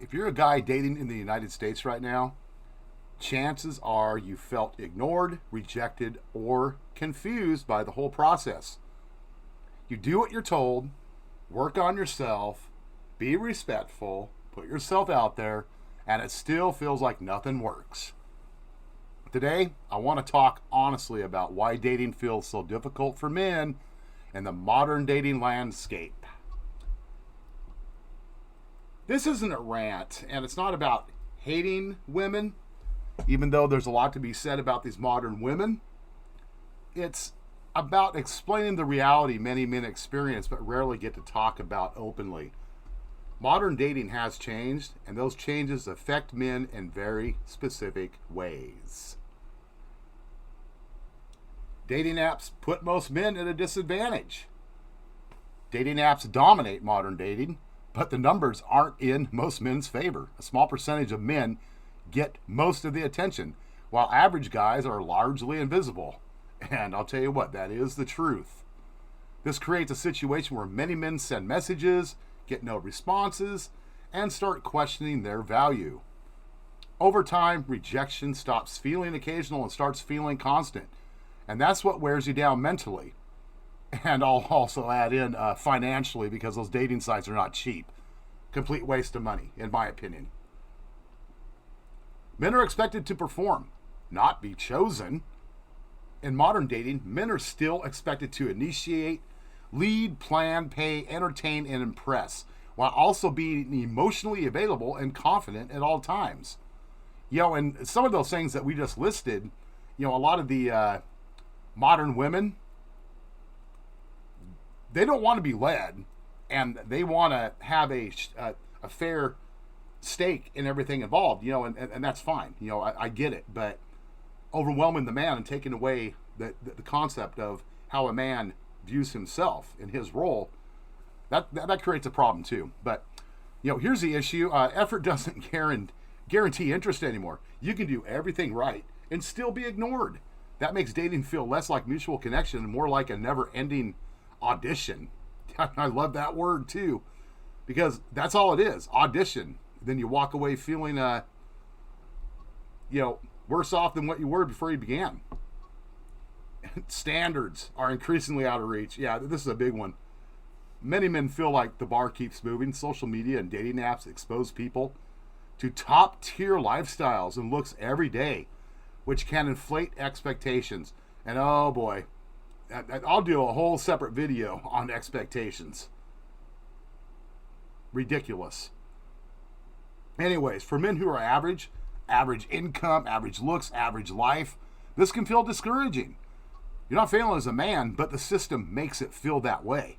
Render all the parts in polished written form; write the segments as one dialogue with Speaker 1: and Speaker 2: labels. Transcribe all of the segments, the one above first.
Speaker 1: If you're a guy dating in the United States right now, chances are you felt ignored, rejected, or confused by the whole process. You do what you're told, work on yourself, be respectful, put yourself out there, and it still feels like nothing works. Today, I want to talk honestly about why dating feels so difficult for men in the modern dating landscape. This isn't a rant, and it's not about hating women, even though there's a lot to be said about these modern women. It's about explaining the reality many men experience but rarely get to talk about openly. Modern dating has changed, and those changes affect men in very specific ways. Dating apps put most men at a disadvantage. Dating apps dominate modern dating, but the numbers aren't in most men's favor. A small percentage of men get most of the attention, while average guys are largely invisible. And I'll tell you what, that is the truth. This creates a situation where many men send messages, get no responses, and start questioning their value. Over time, rejection stops feeling occasional and starts feeling constant. And that's what wears you down mentally. And I'll also add in financially, because those dating sites are not cheap. Complete waste of money, in my opinion. Men are expected to perform, not be chosen. In modern dating, men are still expected to initiate, lead, plan, pay, entertain, and impress, while also being emotionally available and confident at all times. And some of those things that we just listed, a lot of the modern women, they don't want to be led, and they want to have a fair stake in everything involved, and that's fine. I get it, but overwhelming the man and taking away the concept of how a man views himself in his role, that creates a problem too. But here's the issue: effort doesn't guarantee interest anymore. You can do everything right and still be ignored. That makes dating feel less like mutual connection and more like a never-ending audition. I love that word too, because that's all it is, audition. Then you walk away feeling worse off than what you were before you began. Standards are increasingly out of reach. Yeah, this is a big one. Many men feel like the bar keeps moving. Social media and dating apps expose people to top tier lifestyles and looks every day, which can inflate expectations. And oh boy, I'll do a whole separate video on expectations. Ridiculous. Anyways, for men who are average income, average looks, average life, this can feel discouraging. You're not failing as a man, but the system makes it feel that way.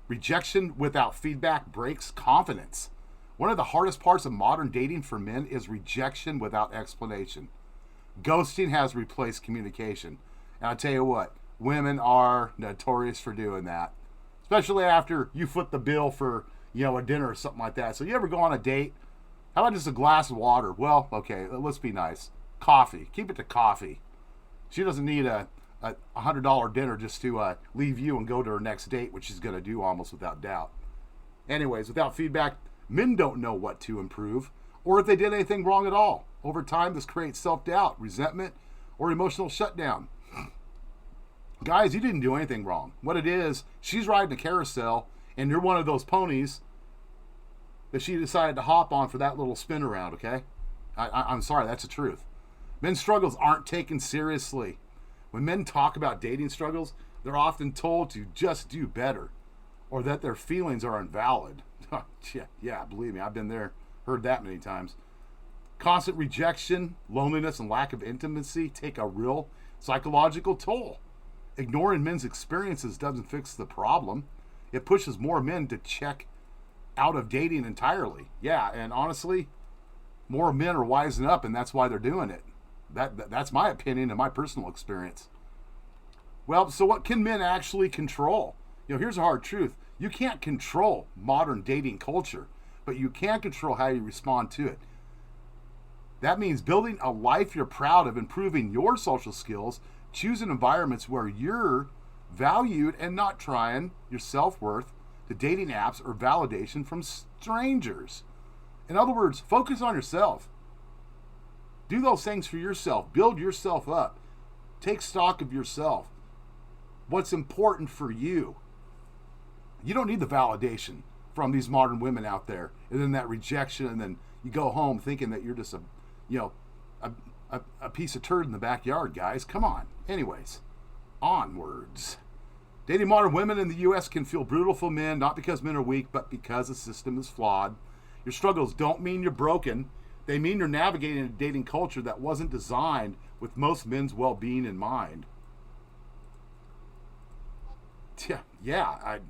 Speaker 1: Rejection without feedback breaks confidence. One of the hardest parts of modern dating for men is rejection without explanation. Ghosting has replaced communication. And I'll tell you what, women are notorious for doing that. Especially after you foot the bill for, a dinner or something like that. So you ever go on a date? How about just a glass of water? Well, okay, let's be nice. Coffee. Keep it to coffee. She doesn't need a $100 dinner just to leave you and go to her next date, which she's going to do almost without doubt. Anyways, without feedback, men don't know what to improve or if they did anything wrong at all. Over time, this creates self-doubt, resentment, or emotional shutdown. Guys, you didn't do anything wrong. What it is, she's riding a carousel, and you're one of those ponies that she decided to hop on for that little spin around, okay? I'm sorry, that's the truth. Men's struggles aren't taken seriously. When men talk about dating struggles, they're often told to just do better or that their feelings are invalid. Yeah, believe me, I've been there, heard that many times. Constant rejection, loneliness, and lack of intimacy take a real psychological toll. Ignoring men's experiences doesn't fix the problem. It pushes more men to check out of dating entirely. Yeah, and honestly, more men are wising up, and that's why they're doing it. That's my opinion and my personal experience. Well, so what can men actually control? Here's a hard truth. You can't control modern dating culture, but you can control how you respond to it. That means building a life you're proud of, improving your social skills, choosing environments where you're valued and not trying your self-worth the dating apps are validation from strangers. In other words, focus on yourself. Do those things for yourself. Build yourself up. Take stock of yourself. What's important for you. You don't need the validation from these modern women out there, and then that rejection, and then you go home thinking that you're just a piece of turd in the backyard, guys. Come on. Anyways, onwards. Dating modern women in the U.S. can feel brutal for men, not because men are weak, but because the system is flawed. Your struggles don't mean you're broken. They mean you're navigating a dating culture that wasn't designed with most men's well-being in mind. Yeah, I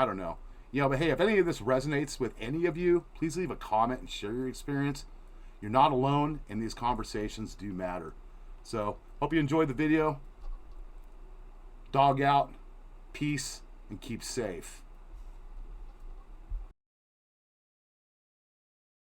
Speaker 1: don't know. But hey, if any of this resonates with any of you, please leave a comment and share your experience. You're not alone, and these conversations do matter. So, hope you enjoyed the video. Dog out, peace, and keep safe.